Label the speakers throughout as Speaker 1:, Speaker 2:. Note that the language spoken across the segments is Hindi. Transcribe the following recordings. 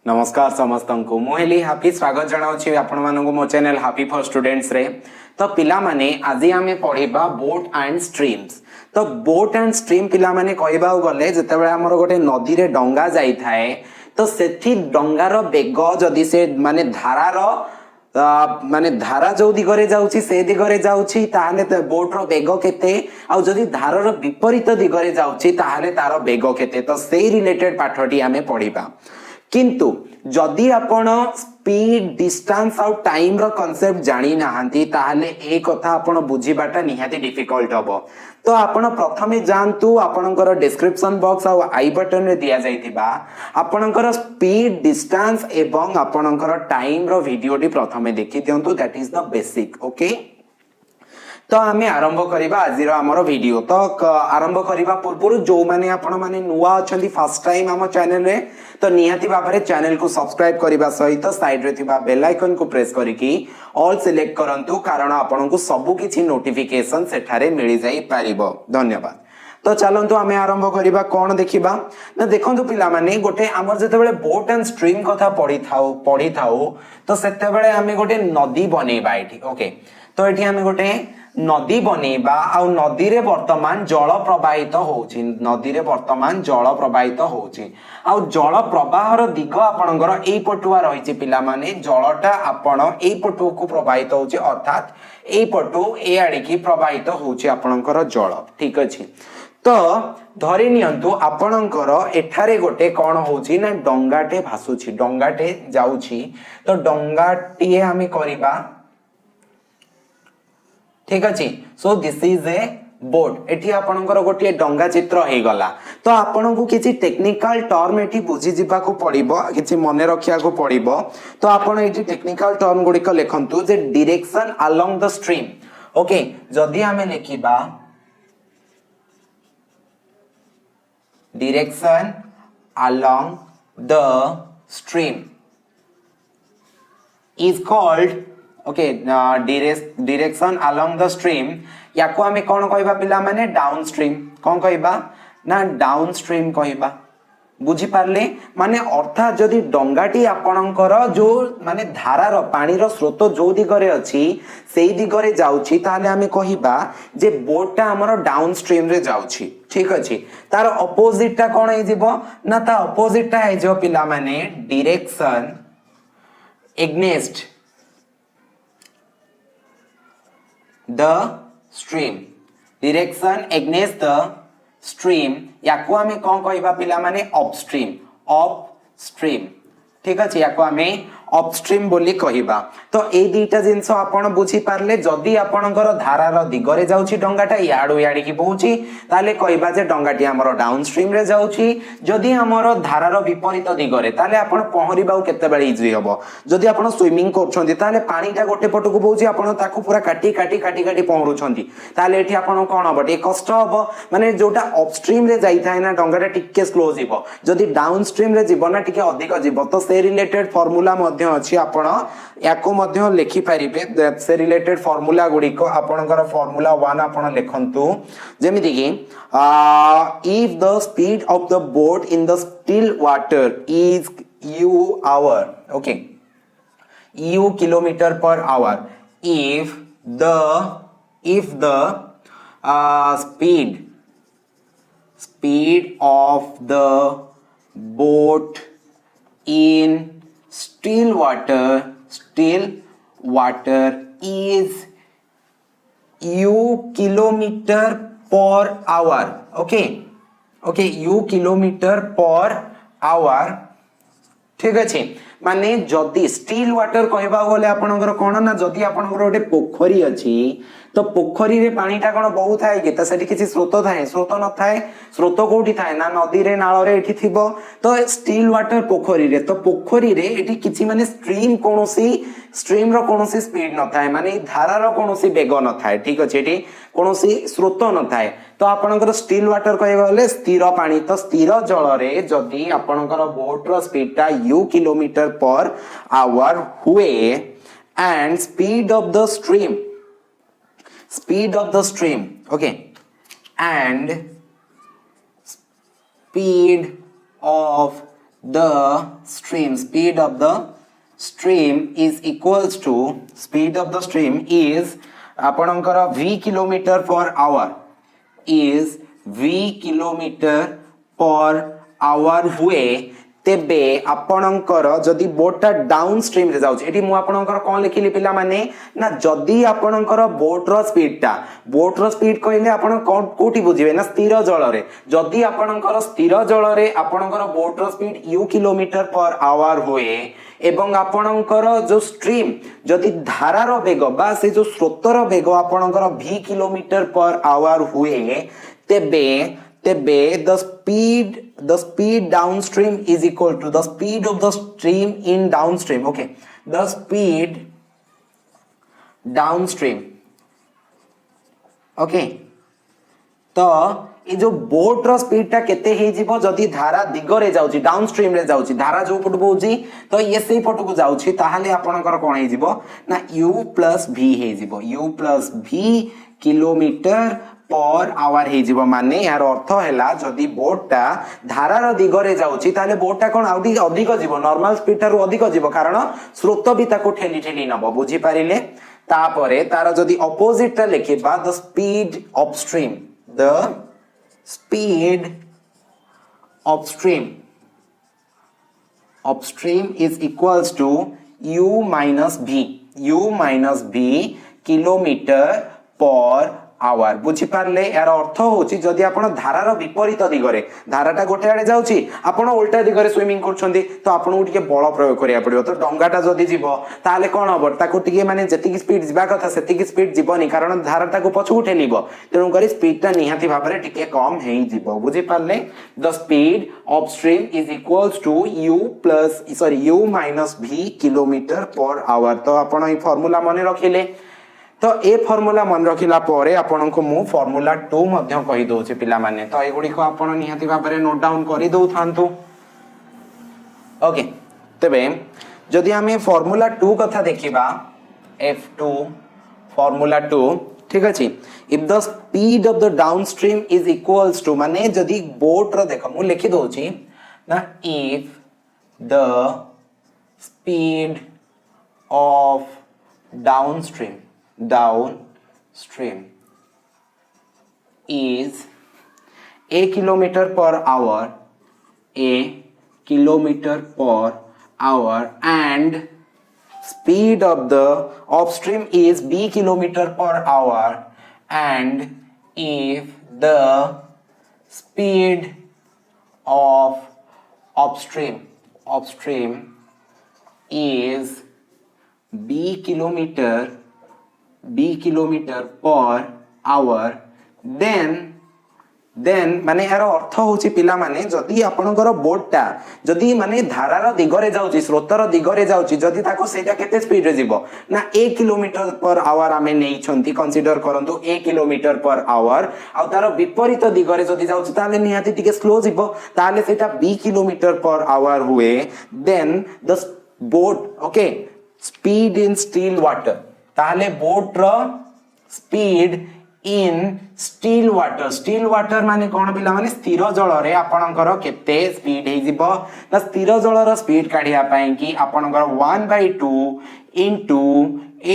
Speaker 1: नमस्कार समस्त को मुझे हापी स्वागत जनाऊँ आपण मानक मो चैनल हापी फॉर स्टूडेंट्स रे। तो पिला माने आज आम पढ़ा बोट एंड स्ट्रीम्स। तो बोट एंड स्ट्रीम पिला माने कहबा गले जितेबाला आमर गोटे नदी रे डंगा जाई थाए तो सेठी डंगार बेग जदि से माने धारार माने धारा जो दिगरे जाउची से दिगरे जाउची ताहाले बोट रो बेग केते आ जदि धारार विपरीत दिगरे जाउची ताहाले तार बेग केते। तो सेही रिलेटेड पाठटी आमे पढ़िबा। किंतु जदि आपण स्पीड डिस्टेंस आउ टाइम रो कांसेप्ट जानी नाहंती ताहाले ए कथा आपण बुझीबाटा निहाती डिफिकल्ट हबो। तो आपण प्रथमे जानतु आपणकर डिस्क्रिप्शन बॉक्स आउ आई बटन रे दिया जाइतिबा आपणकर स्पीड डिस्टेंस एवं आपणकर टाइम रो वीडियोटी प्रथमे देखि दियंतु। That is the basic. Okay, तो आमे आरंभ करिबा आजिर हमर वीडियो। तो आरंभ करिबा पूर्व जो माने आपण माने नुवा अछंती फर्स्ट टाइम हम चैनल रे तो निहाती भाबरे चैनल को सब्सक्राइब करिबा सहित साइड रे थिबा बेल आइकन को प्रेस करिकि ऑल सिलेक्ट करंतु कारण आपण को सब किछि नोटिफिकेशन सेठारे मिलि जाई पारिबो। धन्यवाद। तो चलंतु आमे आरंभ करिबा कोन देखिबा ना देखंतु पिला माने गोटे हमर जते बेले बोट एंड स्ट्रीम कथा पढ़ी थाउ तो सेते बेले आमे गोटे नदी बनेबा एठी। ओके, तो एठी आमे गोटे नदी बनेबा आउ नदी रे वर्तमान जल प्रवाहित होउची। नदी रे वर्तमान जल प्रवाहित होउची आउ जल प्रवाहर दिग आपणकर एई पटुआ रहिची पिला माने जलटा आपण एई पटु को प्रवाहित होउची अर्थात एई पटु ए आडी की प्रवाहित होउची आपणकर जल। ठीक अछि। तो धरि नियंतु आपणकर एठारे गोटे कोन होउची ना डंगाटे भासुची डंगाटे जाउची। तो डंगाटी आमे करिबा। ठीक अछि। So this is a boat. एठी आपणकर गोटे डंगा चित्र हे गला। तो आपन को किछि टेक्निकल टर्म एठी बुझी जिबा को पड़िबो किछि मने रखिया को पड़िबो। तो आपन एठी टेक्निकल टर्म गुडी को लेखंतु जे direction along the stream. Okay, जदि हमें लिखिबा direction along the stream is called okay direction along the stream याको आमे कोन कहबा पिला माने डाउन स्ट्रीम। कोन कहबा ना डाउन स्ट्रीम कहबा। बुझी पारले माने अर्थात जदि डंगाटी आपणकर जो माने धारार पानीर स्रोत जो दिगरे अछि सेही दिगरे जाउछि ताले आमे कहिबा जे बोटटा हमर डाउन स्ट्रीम रे जाउछि। ठीक अछि। तार अपोजिटटा कोन हे जिवो ना ता अपोजिटटा हे जो पिला माने direction against the stream। direction against the stream याको आमे कोन कहबा पिला माने अपस्ट्रीम। ठीक अछि। याको आमे अपस्ट्रीम बोली कहिबा। तो ए दुईटा जिंस आपण बुझी पारले जदि आपणकर धारार दिगरे जाउछि डंगाटा याडू याडी की पहुची ताले कहबा जे डंगाटी हमर डाउन स्ट्रीम रे जाउछि। जदि हमर धारार विपरीत दिगरे ताले आपण पहरिबाउ केते बेले इजी हबो। जदि आपण स्विमिंग करछन्ती ताले पानीटा गोटे पटको पहुची आपण ताकू पूरा काटी काटी काटी काटी पहरुछन्ती ताले एठी आपण कोन हबो टे कष्ट हबो। माने जोटा अपस्ट्रीम रे जाई थाय ना डंगाटा टिके स्लो जीवो जदि डाउन स्ट्रीम रे जीवो ना टिके अधिक जीवो। तो से रिलेटेड फार्मूला मध्ये अछि आपण याको मध्ये लिखि पारिबे। से रिलेटेड फार्मूला गुडी को आपणकर फार्मूला 1 आपण लेखंतु जेमिति कि if the speed of the boat in the still water is u hour। Okay, u kilometre per our if the speed of the boat in still water is u kilometre per our. Okay okay, u kilometre per our. ठीक अछि। माने जदि स्टिल वाटर कहबा बोले आपनकर कोन ना जदि आपनकर गोटे पोखरी अछि तो पोखरी रे पानीटा कोन बहुत थाए कि त सेठी किछि स्रोत थाए स्रोत न थाए स्रोत कोठी थाए ना नदी रे नाळ रे एठी थिबो। तो स्टिल वाटर पोखरी रे तो पोखरी रे एठी किछि माने स्ट्रीम रो कोनोसी स्पीड न थाए माने धारा रो कोनोसी बेग न थाए। ठीक अछि। एठी कोनोसी स्रोत न थाए। तो आपनकर स्टिल वाटर कहबा बोले स्थिर पानी। तो स्थिर जल रे जदि आपनकर बोट रो स्पीडटा u किलोमीटर पर आवर हुए and speed of the stream okay and speed of the stream, speed of the stream is equals to, speed of the stream is आपणकर v kilometre per our is v kilometre per hour हुए तेबे आपणकर जदि बोट डाउन स्ट्रीम रे जाउछ एठी मु आपणकर कोन लिखिली पिला माने ना जदि आपणकर बोट रो स्पीड कहले आपण कोठी बुझिबे ना स्थिर जल रे जदि आपणकर स्थिर जल रे आपणकर बोट रो speed u kilometre per hour हुए एवं आपणकर जो स्ट्रीम जदि धारार वेग बा से जो स्रोतर वेग आपणकर v किलोमीटर पर आवर हुए तेबे the speed downstream is equal to the speed of the stream in downstream. Okay, the speed downstream. Okay, तो ये जो बोट रो स्पीड टा केते हे जीवो जदी धारा दिगरे जाउची डाउन स्ट्रीम रे जाउची धारा जो पट बोउची तो ये सेही पट को जाउची ताहाले आपनकर कोन हे जीवो ना u + v हे जीवो u + v kilometre per hour हे जीवो माने यार अर्थ हैला जदी बोट टा धारार दिगरे जाउची ताले बोट टा कोन आउडी अधिक जीवो नॉर्मल स्पीड टा अधिक जीवो कारण स्रोत भी ताको ठेली नबो बुझी पारिले तापरे तार जदी ऑपोजिट टा लिखिबा the speed upstream the speed upstream is equals to u minus v kilometre per hour बुझी पारले यार अर्थ होची जदि आपण धारार विपरीत दिगरे धाराटा गोटे आडे जाउची आपण उल्टा दिगरे स्विमिंग करछंदी तो आपण उठके बळ प्रयोग करिया पड़ियो तो डंगाटा जदि जीवो ताले कोन हबो ताको टिके माने जति स्पीड जीवा कथा सेति स्पीड जीवनी कारण धाराटा को पछु उठेलिबो तेनु करी स्पीडटा निहाती भाबरे टिके कम हेई जीवो बुझी पारले the speed upstream is equals to u minus v kilometre per hour तो आपण ई फार्मूला माने रखिले तो ए फार्मूला मन रखिला परे आपन को मु फार्मूला 2 मध्य कहि दउ छै पिला माने तो एगुडी को आपन निहाती भाबरे नोट डाउन करि दउ थांतु ओके तबे जदि हमें फार्मूला 2 कथा देखिबा f2 फार्मूला 2 ठीक अछि if the speed of the downstream is equals to माने जदि बोट रो देखो मु लिखि दउ छी ना if the speed of downstream is a kilometer per hour and speed of the upstream is b kilometer per hour and if the speed of upstream is b kilometer per hour then माने यार अर्थ होची पिला माने जदी आपनकर बोटटा जदी माने धारार दिगरे जाउची स्रोतर दिगरे जाउची जदी ताको सेटा केते स्पीड रे जीवो ना 1 किलोमीटर पर आवर आमे नै छंती कंसीडर करंतु 1 किलोमीटर पर आवर आ तार विपरीत दिगरे जदी जाउची ताले निहाती टिके स्लो जीवो ताले सेटा 20 किलोमीटर पर आवर हुए then the boat okay speed in still water ताले बोट रो स्पीड इन स्टिल वाटर माने कोन पिला माने स्थिर जल रे आपनकर केते स्पीड हे जिवो ना स्थिर जल रो स्पीड काढिया पई कि आपनकर 1/2 into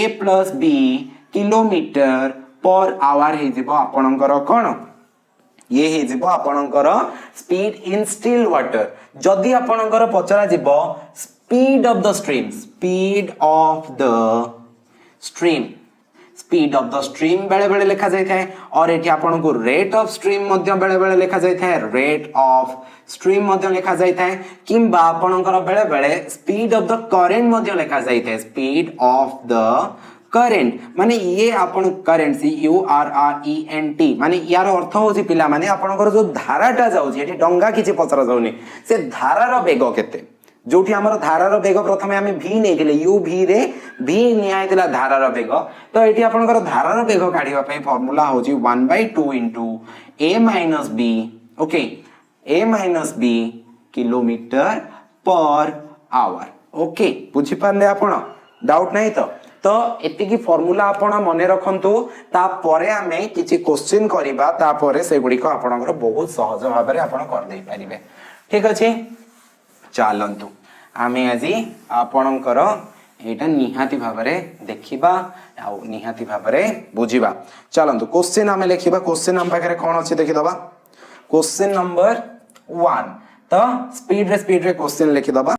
Speaker 1: a + b kilometre per hour हे जिवो आपनकर कोन ये हे जिवो आपनकर स्पीड इन स्टिल वाटर जदी आपनकर पचरा जिवो स्पीड ऑफ द स्ट्रीम बेले बेले लिखा जाय थाए और एठी आपन को रेट ऑफ स्ट्रीम मध्य बेले बेले लिखा जाय थाए रेट ऑफ स्ट्रीम मध्य लिखा जाय थाए किंबा आपनकर बेले बेले स्पीड ऑफ द करेंट मध्य लिखा जाय थाए स्पीड ऑफ द करेंट माने ये आपन करेंट CURRENT माने यार अर्थ होची पिला माने आपनकर जो धाराटा जाउची एठी डंगा किछि पचरा जाउनी से धारार वेग केते जोठी हमर धारार वेग प्रथमे हमें v नै दिले u v रे v नियाय दिला धारार वेग तो एठी आपनकर धारार वेग काढिबा पई फार्मूला होची 1/2 into a - b okay a - b kilometre per hour okay बुझि पारले आपण डाउट नै तो एति की फार्मूला आपण मने रखंतु ता परे हमें किछि क्वेश्चन करिबा ता परे से गुडी को आपनकर बहुत सहज भाबरे आपण कर देई परिबे ठीक अछि चलतु आमे आज आपणकर एटा निहाती भाबरे देखिबा आ निहाती भाबरे बुझिबा। चलतु क्वेश्चन आमे लिखिबा। क्वेश्चन हम पाखरे कोन अछि देखि दबा। क्वेश्चन नंबर 1 तो स्पीड रे क्वेश्चन लिखि दबा।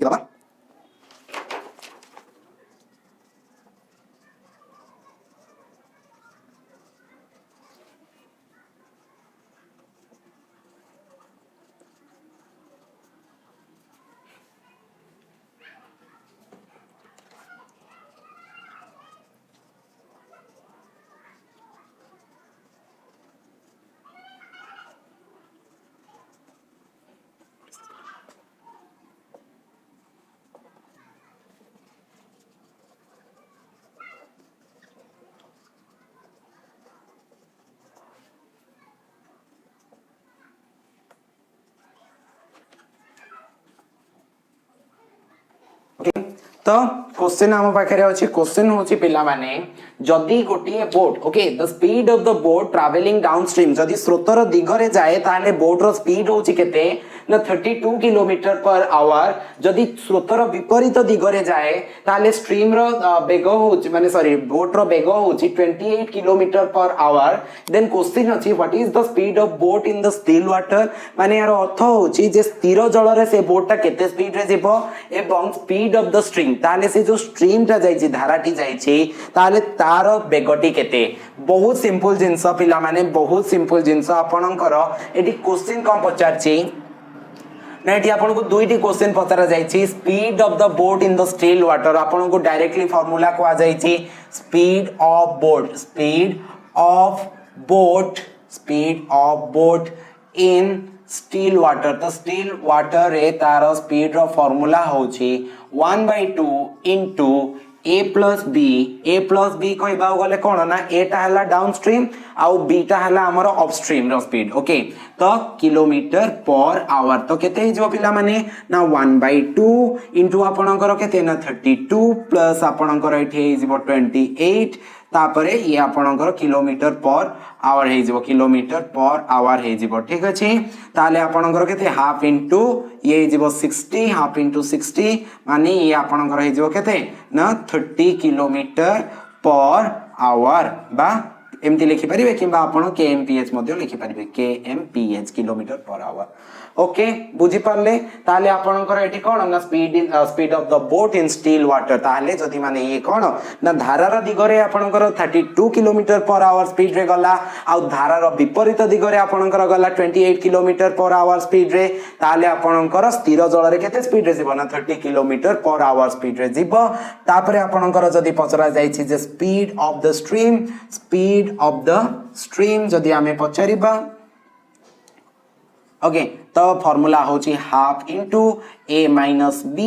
Speaker 1: तो क्वेश्चन आम पाखे अच्छे क्वेश्चन हूँ पिला माने जदि गोटे boat okay the speed of the boat travelling down stream जदि स्रोतर दिगरे जाए ताले बोट रो स्पीड होची केते ना 32 किलोमीटर पर आवर जदि स्रोतर विपरीत दिगरे जाए ताले स्ट्रीम रो बेग होची माने सॉरी बोट रो बेग होची 28 kilometre per hour then question अछि what is the speed of boat in the still water माने यार अर्थ होची जे स्थिर जल रे से बोट ता केते स्पीड रे जेबो एवं स्पीड ऑफ द स्ट्रीम ताले से जो स्ट्रीम टा जाईची धाराटी जाईची ताले तार बेगटी केते। बहुत सिंपल जिंस पिला माने बहुत सिंपल जिंस आपणकर एटी क्वेश्चन कम पचारची ना एटी आपन को दुईटी क्वेश्चन पचरा जाईची speed of the boat in the still water आपन को डायरेक्टली फार्मूला को आ जाईची speed of boat in still water. तो स्टिल वाटर रे तार स्पीड रो फार्मूला होची 1/2 into a plus b कहबा गले कोन ना a टा हला डाउन स्ट्रीम आउ b टा हला हमर अप स्ट्रीम रो स्पीड ओके। तो किलोमीटर पर आवर तो केते हिजो पिला माने ना 1/2 into आपणकर केते ना 32 प्लस आपणकर एठी हिजो 28 तापरे ये आपणकर किलोमीटर पर आवर हे जिवो किलोमीटर पर आवर हे जिवो ठीक अछि। ताले आपणकर केते हाफ इनटू ये जिवो 60 हाफ इनटू 60 माने ये आपणकर हे जिवो केते ना 30 किलोमीटर पर आवर बा एमती लिखि परिबे किबा आपण kmph मध्ये लिखि परिबे kmph kilometre per hour okay बुझी पारले। ताले आपणकर एठी कोन ना speed of the boat in still water ताले जदि माने ये कोन ना धारार दिगरे आपणकर 32 किलोमीटर पर आवर स्पीड रे गला आ धारार विपरीत दिगरे आपणकर गला 28 किलोमीटर पर आवर स्पीड रे ताले आपणकर स्थिर जल रे केते स्पीड रे जिवो ना 30 किलोमीटर पर आवर स्पीड रे जिवो। तापरे आपणकर जदि पचरा जाईछि जे स्पीड ऑफ द स्ट्रीम जदि आमे पचारिबा ओके तो फार्मूला होची half into a minus b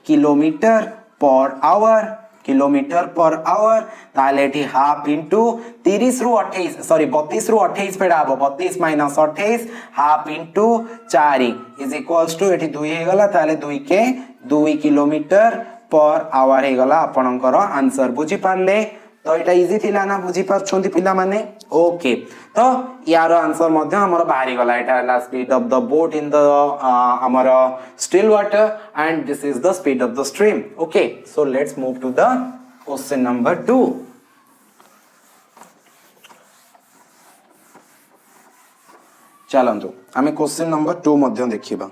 Speaker 1: kilometre per our ताले एठी हाफ इनटू 30 रु 28 सॉरी 32 रु 28 पेडा हबो 32 minus 28 half into 4 is equals to एठी 2 हे गला ताले 2 के 2 किलोमीटर पर आवर हे गला आपणकर आंसर बुझी पारले। तो एटा इजी थिला ना बुझी पारछोंती पिला माने ओके। तो यार आंसर मध्ये हमर बाहरी गला एटा ला speed of the boat in the हमर still water and this is the speed of the stream okay. So let's move to the question number 2। चलंतु आमे क्वेश्चन नंबर 2 मध्ये देखिबा।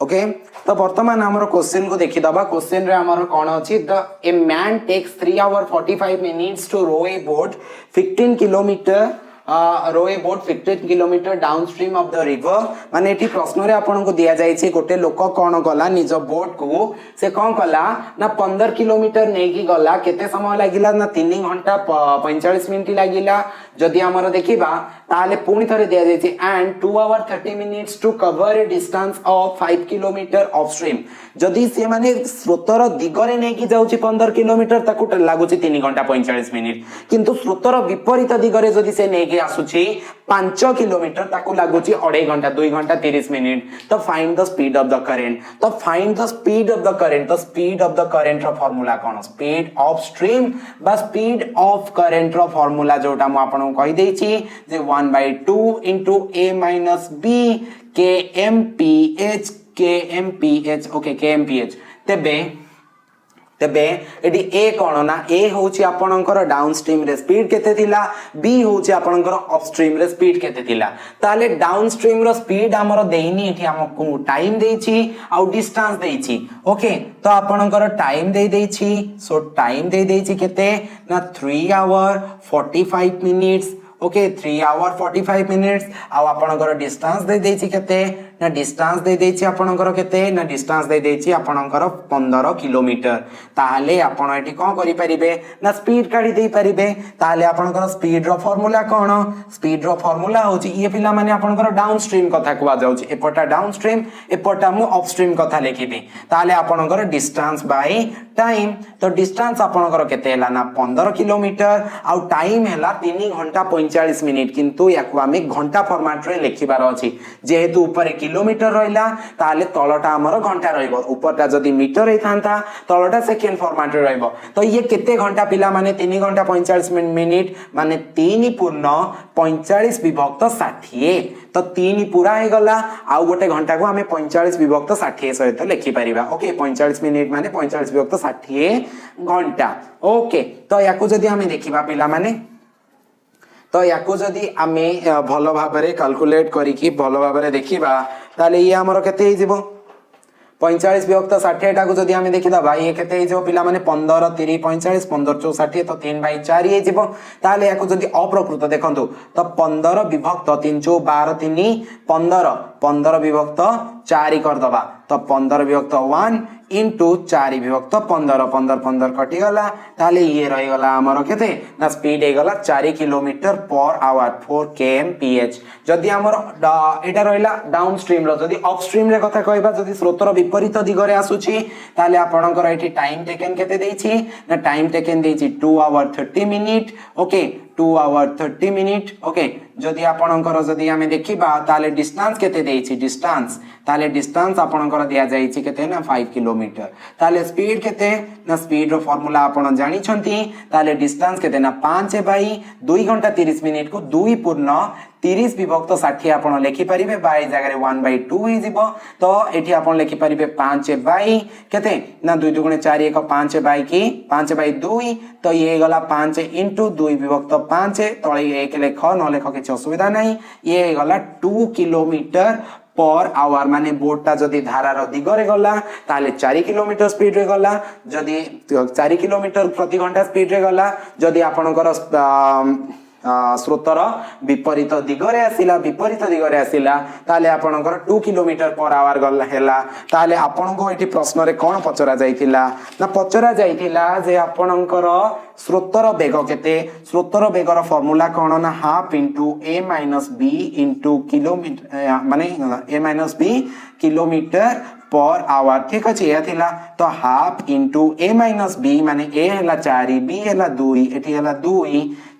Speaker 1: ओके तो वर्तमान हमर क्वेश्चन को देखि दबा। क्वेश्चन रे हमर कोन अछि the a man takes 3 hours 45 minutes to row a boat 15 kilometre row a boat 15 kilometre downstream of the river माने एठी प्रश्न रे आपन को दिया जाय छै गोटे लोक कोन गला निज बोट को से कोन कला ना 15 किलोमीटर नै की गला केते समय लागिला ना 3 घंटा 45 मिनिट लागिला जदि हमर देखिबा ताले पुणी थरे दिया जाय छै and 2 hour 30 minutes to cover a distance of 5 kilometre upstream जदि से माने स्रोतर दिगरे नै की जाउछि 15 किलोमीटर ताकू लागु छै 3 घंटा 45 मिनिट किंतु स्रोतर विपरीत दिगरे जदि से नै की आसुछि 5 किलोमीटर ताकू लागु छै 2.5 घंटा 2 घंटा 30 मिनिट तो find the speed of the current तो find the speed of the current तो स्पीड ऑफ द करंट रो फार्मूला कोन स्पीड ऑफ स्ट्रीम बा स्पीड ऑफ करंट रो फार्मूला जोटा मु आपन को कहि दै छी जे 1/2 into a minus b kmph kmph okay kmph तेबे एडी ए कोन ना ए होची आपनकर डाउनस्ट्रीम रे स्पीड केते थिला बी होची आपनकर अपस्ट्रीम रे स्पीड केते थिला ताले डाउनस्ट्रीम रो स्पीड हमर देइनी एठी हमकु टाइम देइछि आ डिस्टेंस देइछि ओके तो आपनकर टाइम दे देइछि सो टाइम दे देइछि केते ना 3 hour 45 minutes okay 3 hour 45 minutes आ आपनकर डिस्टेंस दे देइछि केते ना डिस्टेंस दे देइछि आपनकर केते ना डिस्टेंस दे देइछि आपनकर 15 किलोमीटर ताले आपण एठी कोन करि परिबे ना स्पीड काढी देई परिबे ताले आपनकर स्पीड रो फार्मूला कोन स्पीड रो फार्मूला होछि ये पिला माने आपनकर डाउनस्ट्रीम कथा कुआ जाउछि एपटा डाउनस्ट्रीम एपटा मु अपस्ट्रीम कथा लिखिबी ताले आपनकर डिस्टेंस बाय टाइम तो डिस्टेंस आपनकर केते हला ना 15 किलोमीटर आ टाइम हला 3 घंटा 45 मिनिट किंतु याकु हमें घंटा फॉर्मेट रे लिखिबार अछि जेहेतु ऊपर किलोमीटर रहिला ताले तळटा हमर घंटा रहइबो ऊपरटा जदी मीटर रे थांता तळटा सेकेंड फॉर्मेट रे रहइबो तो ये केते घंटा पिला माने 3 घंटा 45 मिनिट माने 3 पूर्ण 45 विभक्त 60 तो 3 पूरा हे गला आ गोटे घंटा को हमें 45 विभक्त 60 सहित लिखि परिबा ओके 45 मिनिट माने 45 विभक्त 60 घंटा ओके तो याकू जदी हमें देखिबा पिला माने तो याकू जदी आमे भलो भाबरे कैलकुलेट करिकि भलो भाबरे देखिबा ताले ये हमर केते हे जिवो 45 विभक्त 60 टा को जदी आमे देखिदा भाई ये केते हे जिवो पिला माने 15 30 45 15 64 तो 3/4 हे जिवो ताले याकू जदी अप्रकृत देखंतु तो 15 विभक्त 3 4 12 3 15 15 विभक्त 4 कर दबा तो 15 विभक्त 1 into 4 विभक्त 15 15 15 कटि गला ताले ये रहि गला हमर केते ना स्पीड हे गला 4 किलोमीटर पर आवर 4 kmph जदी हमर एटा रहिला डाउनस्ट्रीम रो जदी अपस्ट्रीम रे कथा कहबा जदी स्रोतर विपरीत दिगरे आसुची ताले आपनकर एठी टाइम टेकन केते देइछि ना टाइम टेकन देइछि 2 hour 30 minute okay 2 hour 30 minute okay जदी आपनकर जदी हमें देखिबा ताले डिस्टेंस केते देइछि डिस्टेंस ताले डिस्टेंस आपनकर दिया जाइछि केते ना 5 किलोमीटर ताले स्पीड केते ना स्पीड रो फार्मूला आपन जानि छंती ताले डिस्टेंस केते ना 5 बाई 2 घंटा 30 मिनिट को 2 पूर्ण 30 विभक्त 60 आपन लिखि परिबे बाई जगह रे 1/2 हे जिवो तो एठी आपन लिखि परिबे 5 बाई केते ना 2 दुगुणे 4 1 5 बाई की 5/2 तो ये गला 5 into 2 विभक्त 5 तळे 1 लेख न लेख के असुविधा नहीं ये गला 2 किलोमीटर पर आवर माने बोटटा जदी धारार दिगरे गला ताले 4 किलोमीटर स्पीड रे गला जदी 4 किलोमीटर प्रति घंटा स्पीड रे गला जदी आपनकर स्रोतर विपरीत दिगरे आसिला ताले आपनकर 2 किलोमीटर पर आवर गला हेला ताले आपनको एठी प्रश्न रे कोन पचरा जाइतिला ना पचरा जाइतिला जे आपनकर स्रोतर वेग केते स्रोतर वेगर फार्मूला कोन ना half into a minus b into kilometre माने a minus b kilometre per our ठीक अछि या थिला तो half into a minus b माने a हला 4 b हला 2 एठी हला 2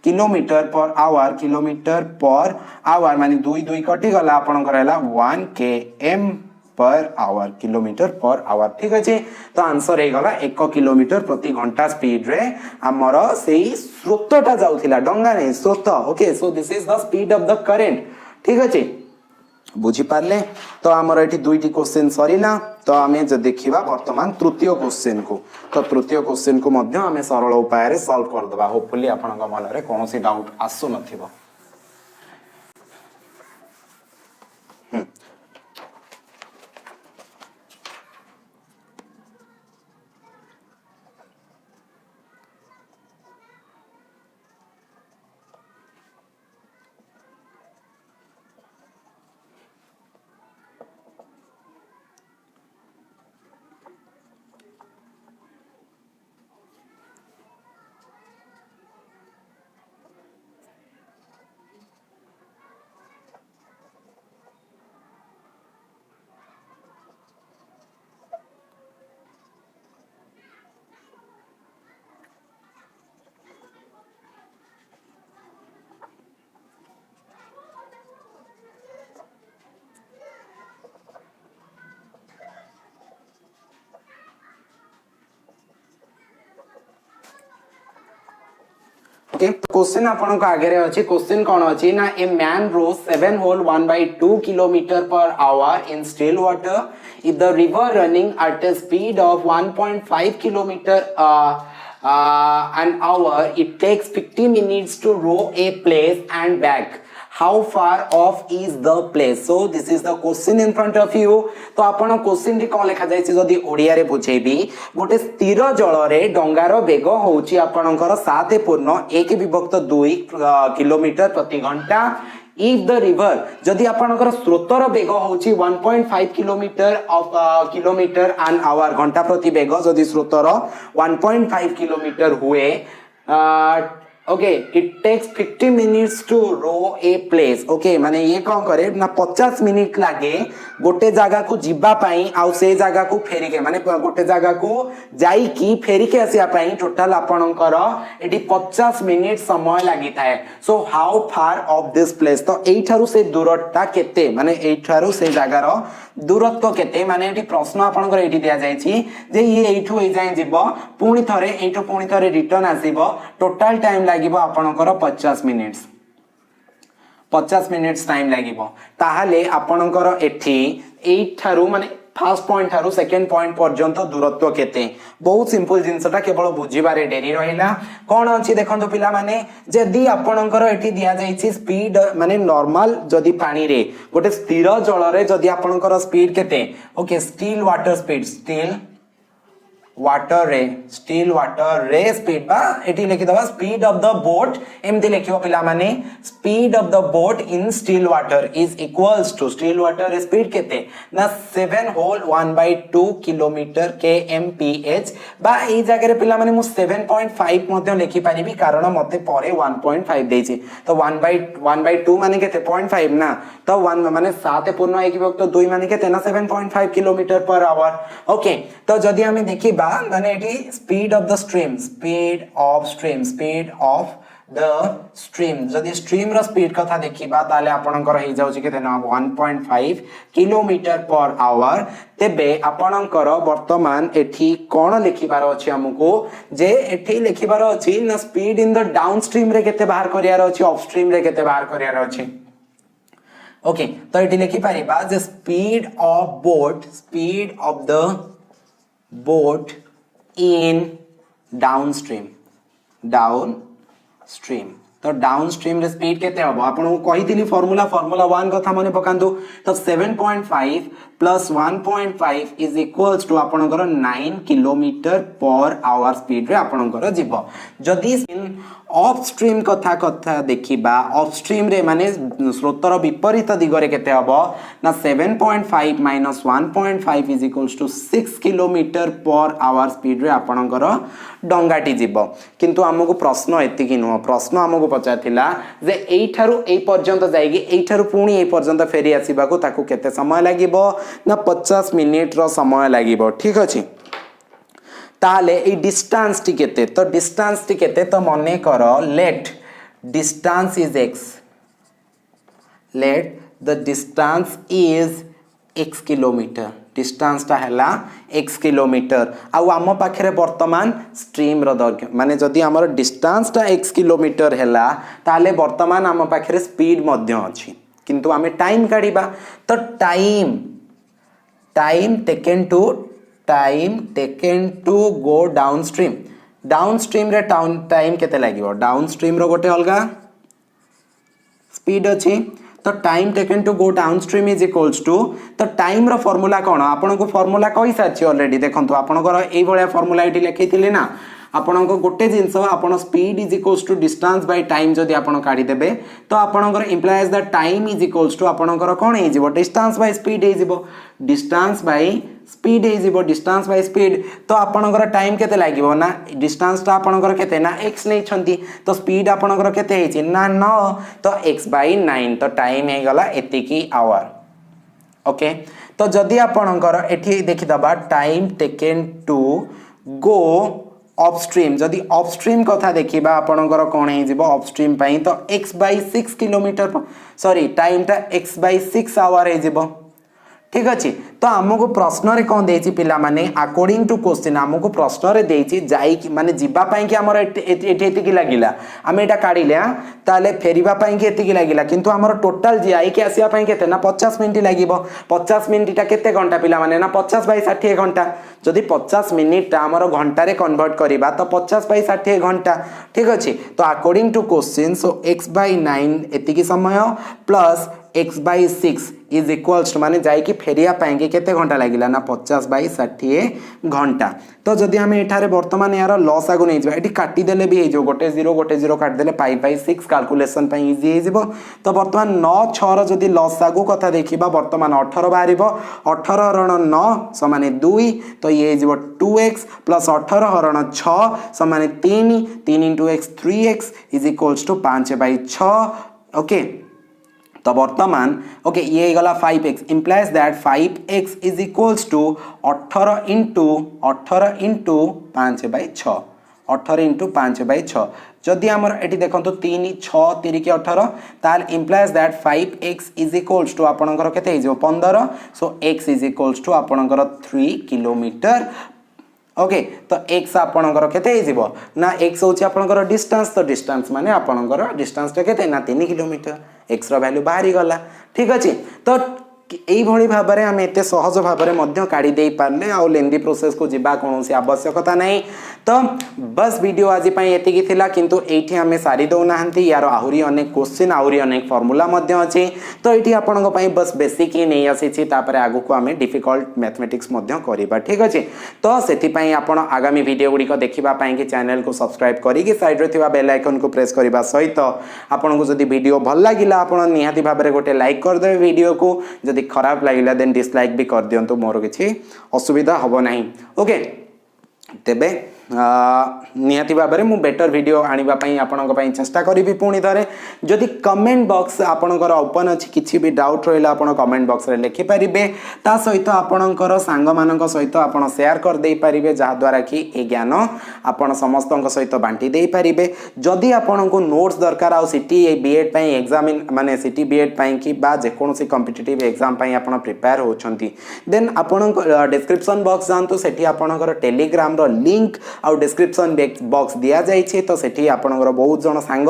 Speaker 1: किलोमीटर पर आवर माने 2 2 कटि गला आपनकर हला 1 km per hour kilometre per our ठीक अछि तो आंसर हे गला 1 किलोमीटर प्रति घंटा स्पीड रे हमर सेही स्रोतटा जाउथिला डंगा नै स्रोत okay so this is the speed of the current ठीक अछि बुझी पारले तो हमर एठी दुईटी क्वेश्चन सरीला तो हमें जे देखिबा वर्तमान तृतीय क्वेश्चन को तो तृतीय क्वेश्चन को मध्य हमें सरल उपाय रे सॉल्व कर दबा होपफुली आपनक मन रे कोनोसी डाउट आसु नथिबो ओके क्वेश्चन आपन को आगे रे अछि क्वेश्चन कोन अछि ना ए मैन रोज 7 होल 1/2 kilometre per hour in still water if the river running at a speed of 1.5 kilometer an hour it takes 50 minutes to row a place and back how far off is the place so this is the question in front of you तो आपण क्वेश्चन टी कोन लिखा जायछि जदी ओडिया रे बुझेबी गोटे स्थिर जल रे डंगार बेग होउछि आपणकर 7.1/2 किलोमीटर प्रति घंटा if the river जदि आपणकर स्रोतर बेग होउछि 1.5 किलोमीटर an hour घंटा प्रति बेग जदि स्रोतर 1.5 किलोमीटर हुए okay it takes 50 minutes to row a place okay माने ये कौन करे ना 50 मिनिट लागे गोटे जगह को जीवा पाई आउ से जगह को फेरिके माने गोटे जगह को जाई की फेरिके आसिया पाई टोटल आपणकर एटी 50 मिनिट समय लागि थाए so how far of this place तो एठारु से दूरता केते माने एठारु से जगार दूरत्व केते माने एटी प्रश्न आपणकर एटी दिया जायछि जे ये एठु ए जाय जिवो पुणी थरे एठु पुणी थरे रिटर्न आसीबो टोटल टाइम लागिबो आपणकर 50 मिनिट्स टाइम लागिबो ताहाले आपणकर एठी एठारु माने first point Tharu second point पर्यंत दूरत्व केते बहुत सिंपल जिंसटा केवल बुझिबारे डेरी रहिला कोन अछि देखंतु पिला माने जदी आपणकर एठी दिया जायछि स्पीड माने नॉर्मल जदी पानी रे गोटे स्थिर जल रे जदी आपणकर स्पीड केते ओके स्टिल वाटर रे स्पीड बा एठी लिखि दबा स्पीड ऑफ द बोट एमती लिखियो पिला माने speed of the boat in still water is equals to still water speed केते ना 7 होल 1/2 किलोमीटर kmph बा ए जगह रे पिला माने मु 7.5 मध्ये लिखि पारिबी कारण मते परे 1.5 देछि तो 1/2 माने केते 0.5 ना तो 1 माने 7.1/2 माने केते ना 7.5 किलोमीटर पर आवर ओके तो जदी हमें देखि माने eighty speed of the stream जदि स्ट्रीम रो स्पीड कथा देखिबा ताले आपणकर हे जाउची केते ना 1.5 किलोमीटर पर आवर तेबे आपणकर वर्तमान एठी कोन लिखिबार अछि हमकु जे एठी लिखिबार अछि ना speed in the down stream रे केते बाहर करियार अछि अप स्ट्रीम रे केते बाहर करियार अछि ओके तो एठी लिखि परिबा जे speed of the boat in downstream तो डाउनस्ट्रीम रे स्पीड केते हबो आपन को कहितली फार्मूला 1 कथा माने पकांदो तो 7.5 प्लस 1.5 इज इक्वल्स टू आपनकर 9 किलोमीटर पर आवर स्पीड रे आपनकर जीवो जदी ऑफ स्ट्रीम कथा देखिबा ऑफ स्ट्रीम रे माने स्रोतर विपरीत दिगरे केते हबो ना 7.5 minus 1.5 is equals to 6 kilometre per hour speed रे आपनकर डंगाटी जीवो किंतु हमकु प्रश्न एति कि नो प्रश्न हमकु पचाथिला जे एठारु ए पर्यंत जाईगी एठारु पुणी ए पर्यंत फेरी आसीबा को ताकू केते समय लागिबो ना 50 मिनिट रो समय लागिबो ठीक अछि ताले ए डिस्टेंस टी केते तो डिस्टेंस टी केते तो मने करो let distance is x let the distance is x kilometre distance ता हैला x किलोमीटर आउ आम पाखरे वर्तमान स्ट्रीम रो दैर्घ्य माने जदी हमर डिस्टेंस ता x किलोमीटर हैला ताले वर्तमान आम पाखरे स्पीड मध्य अछि किंतु आमे टाइम काढिबा तो time taken to go downstream रे टाइम केते लागिवो डाउनस्ट्रीम रो गोटे अलगा स्पीड अछि तो time taken to go downstream is equals to तो टाइम रो फार्मूला कोन आपन को फार्मूला कहि साछि ऑलरेडी देखंतु आपन को एई भलिया फार्मूला एठी लिखैथिले ना आपन को गोटे जिंस आपन speed is equals to distance by time जदी आपन काढी देबे तो आपन को implies the time is equals to आपन को कोन हे जिवो डिस्टेंस बाय स्पीड हे जिवो डिस्टेंस बाय स्पीड तो आपन को टाइम केते लागिवो ना डिस्टेंस ता आपन को केते ना x नै छंती तो स्पीड आपन को केते हे छि ना 9 तो x बाय 9 तो टाइम हे गला एतिकी आवर ओके तो जदी आपन को एठी देखि दबा time taken to go upstream जदी अपस्ट्रीम कथा देखिबा आपनकर कोन हे जिवो अपस्ट्रीम पई तो x/6 किलोमीटर सॉरी टाइम ता x/6 आवर हे जिवो ठीक अच्छे तो आमको प्रश्न रे कौन देछि पिला माने अकॉर्डिंग टू क्वेश्चन आमको प्रश्न रे देछि जाई कि माने जिबा पई कि हमर एते कि लागिला हम एटा काढिले ताले फेरिबा पई कि एते कि लागिला किंतु हमर टोटल जाई कि आसिया पई केते ना 50 मिनिट लागिबो 50 मिनिट टा केते घंटा पिला माने ना 50 बाई 60 घंटा जदि 50 मिनिट टा हमर घंटा रे कन्वर्ट करिबा तो 50 बाई 60 घंटा ठीक अच्छे तो according to question so x/9 एते कि समय plus x/6 is equals to माने जाई कि फेरिया पाएंगे केते घंटा लागिला ना 50 बाई 60 घंटा तो जदि हमें एठारे वर्तमान यार लॉस आगु नै जबा एठी काटी देले भी हे जो गोटे जीरो काट देले 5/6 कैलकुलेशन पई इजी हे जिवो तो वर्तमान 9 6 रो जदि लॉस आगु कथा देखिबा वर्तमान 18 बाहरिबो 18 हरण 9 समान 2 तो ये जिवो 2x प्लस 18 हरण 6 समान 3 3 into x 3x is equals to 5/6 okay तो वर्तमान ओके ये गला 5x implies that 5x is equals to 18 into 5/6 18 into 5/6 जदि आमर एटी देखंतु 3 6 3 के 18 ताल implies that 5x is equals to आपनकर केते हे जो 15 so x is equals to आपनकर 3 किलोमीटर ओके तो x आपनकर केते हे जिवो ना x होची आपनकर डिस्टेंस तो डिस्टेंस माने आपनकर डिस्टेंस टा केते ना 3 किलोमीटर x रो वैल्यू बाहरी गला ठीक अछि तो एई भली भाबरे हम एते सहज भाबरे मध्य काढी देई पारले आ लेंदी प्रोसेस को जिबा कोनोसी आवश्यकता नै तो बस वीडियो आज पई एति की थिला किंतु एठी हमें सारी दो नाहंती यार आहुरी अनेक क्वेश्चन आहुरी अनेक फार्मूला मध्य अछि तो एठी आपनको पई बस बेसिक ही नै आसी छि तापरे आगु को हमें डिफिकल्ट मैथमेटिक्स मध्य करिबा ठीक अछि तो सेति पई आपण आगामी वीडियो गुडी को देखिबा पई कि चैनल को सब्सक्राइब करी कि साइड रे थिबा बेल आइकन को प्रेस करिबा सहित आपनको जदी वीडियो भल लागिला आपण निहाती भाबरे गोटे लाइक कर देबे वीडियो को जदी खराब लागिला देन डिसलाइक भी कर दियंतु मोर किछि असुविधा हबो नाही ओके तेबे निहाती भाबरे मु बेटर वीडियो आनिबा पई आपनक पई चेष्टा करिबी पुणी धरे जदि कमेंट बॉक्स आपनकर ओपन अछि किछि भी डाउट रहला आपन कमेंट बॉक्स रे लिखि परिबे ता सहित आपनकर सांग मानक सहित आपन शेयर कर देई परिबे जा द्वारा कि ए ज्ञान आपन समस्तक सहित बांटी देई परिबे जदि आपनको नोट्स दरकार आ सिटी बीएड पई एग्जाम माने सिटी बीएड पई कि बा जे कोनोसी कॉम्पिटिटिव एग्जाम पई आपन प्रिपेयर होछंती देन आपनक डिस्क्रिप्शन बॉक्स जानतो सेठी आपनकर टेलीग्राम रो लिंक आउ डिस्क्रिप्शन बॉक्स दिया जाइछे तो सेठी आपनकर बहुत जण सांग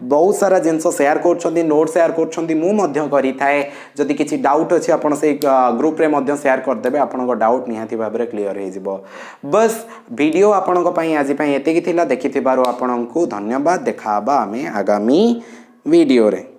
Speaker 1: बहुत सारा जिंस शेयर करछंती नोट शेयर करछंती मु मध्य करि थाए जदि किछि डाउट अछि आपन से ग्रुप रे मध्य शेयर कर देबे आपनकर डाउट निहाती भाबरे क्लियर हे जिवो बस वीडियो आपनक पई आज पई एते कि थिला देखिथिबारो आपनकु धन्यवाद देखाबा हमें आगामी वीडियो रे।